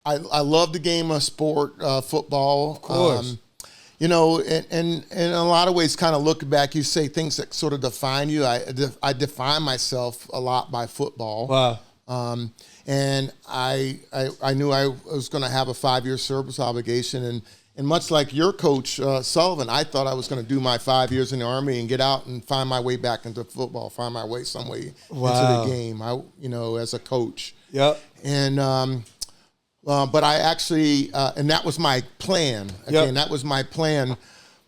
I love the game of sport, football. Of course. And in a lot of ways, kind of look back, you say things that sort of define you. I define myself a lot by football. Wow. And I knew I was going to have a 5-year service obligation. And much like your coach, Sullivan, I thought I was going to do my 5 years in the Army and get out and find my way back into football, find my way some way into the game, as a coach. Yep. And but I actually, and that was my plan. Again, that was my plan.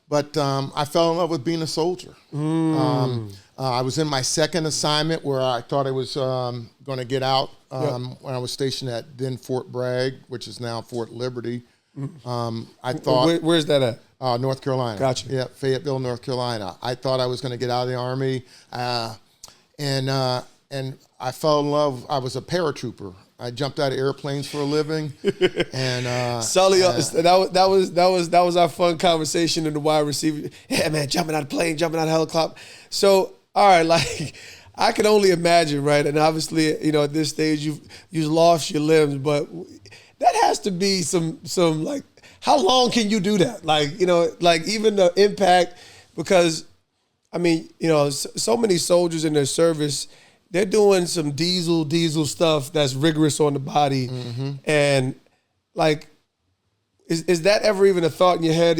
But I fell in love with being a soldier. I was in my second assignment where I thought I was going to get out when I was stationed at then Fort Bragg, which is now Fort Liberty. I thought, where's that at? North Carolina. Gotcha. Yeah, Fayetteville, North Carolina. I thought I was going to get out of the Army, and I fell in love. I was a paratrooper. I jumped out of airplanes for a living, and Sully, that was our fun conversation in the wide receiver. Yeah, man, jumping out of plane, jumping out of helicopter. So, all right, like I can only imagine, right? And obviously, at this stage, you've lost your limbs, but that has to be some like, how long can you do that? Like, like even the impact, because I mean, so many soldiers in their service, they're doing some diesel stuff that's rigorous on the body. Mm-hmm. And like, is that ever even a thought in your head?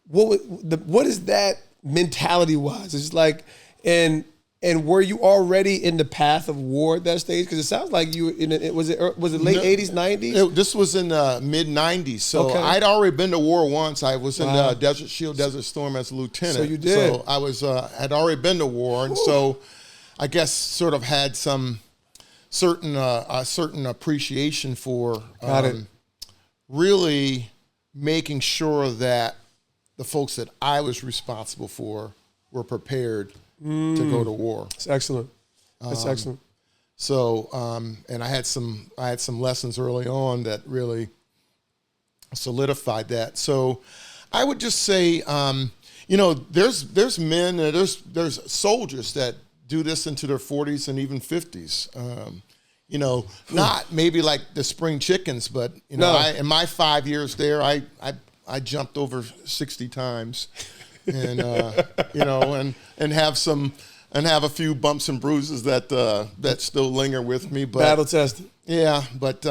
What is that mentality wise? It's like, and were you already in the path of war at that stage? Because it sounds like you was it late 80s, 90s? This was in the mid 90s. So okay. I'd already been to war once. I was in Desert Shield, Desert Storm as a lieutenant. So you did. So I was had already been to war, and so I guess sort of had some certain appreciation for really making sure that the folks that I was responsible for were prepared to go to war. That's excellent. That's excellent. So, and I had some lessons early on that really solidified that. So, I would just say, there's men, there's soldiers that do this into their 40s and even 50s. Not maybe like the spring chickens, but in my 5 years there, I jumped over 60 times, and and have a few bumps and bruises that still linger with me. But battle tested. Yeah, but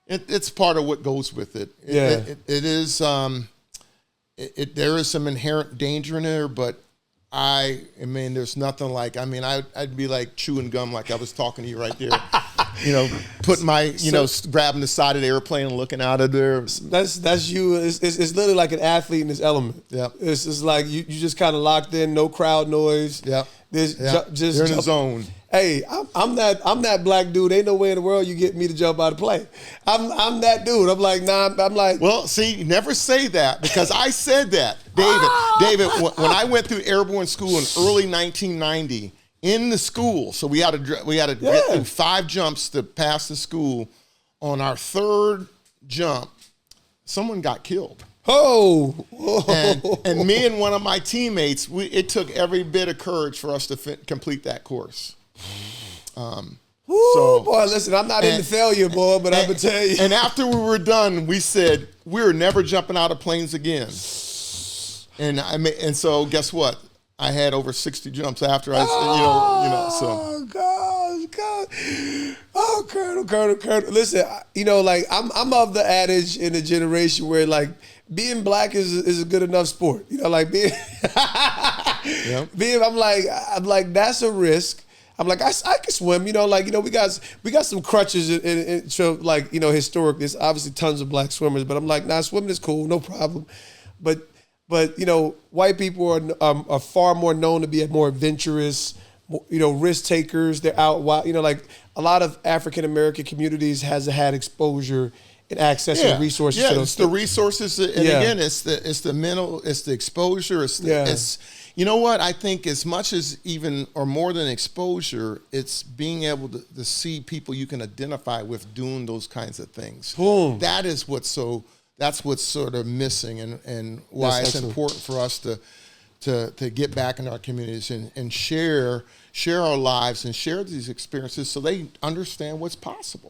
it's part of what goes with it. It is. There is some inherent danger in there, but I mean, there's nothing like. I mean, I'd be like chewing gum, like I was talking to you right there. Putting my, grabbing the side of the airplane and looking out of there. That's you. It's literally like an athlete in his element. Yeah. It's like you just kind of locked in, no crowd noise. Yeah. Just you're in the zone. Hey, I'm that black dude. Ain't no way in the world you get me to jump out of plane. I'm that dude. I'm like, nah. I'm like, well, see, never say that, because I said that, David. When I went through airborne school in early 1990. In the school, so we had to get through 5 jumps to pass the school. On our 3rd jump, someone got killed. Oh, and me and one of my teammates, it took every bit of courage for us to complete that course. Boy, listen, I'm not into failure, boy, but I'm gonna tell you. And after we were done, we said we're never jumping out of planes again. And so guess what? I had over 60 jumps after I, so. Oh, God. Oh, Colonel. Listen, I'm of the adage in the generation where, like, being black is a good enough sport. Like being, I'm like, that's a risk. I'm like, I can swim, we got some crutches in like, historic. There's obviously tons of black swimmers, but I'm like, nah, swimming is cool, no problem. But white people are far more known to be more adventurous, risk takers. They're out wild. Like a lot of African American communities has had exposure and access to resources. Yeah, to it's the resources, and again, it's the mental, it's the exposure. It's you know what, I think as much as even or more than exposure, it's being able to see people you can identify with doing those kinds of things. Boom. That's what's sort of missing, and why it's important for us to get back in our communities and share our lives and share these experiences so they understand what's possible.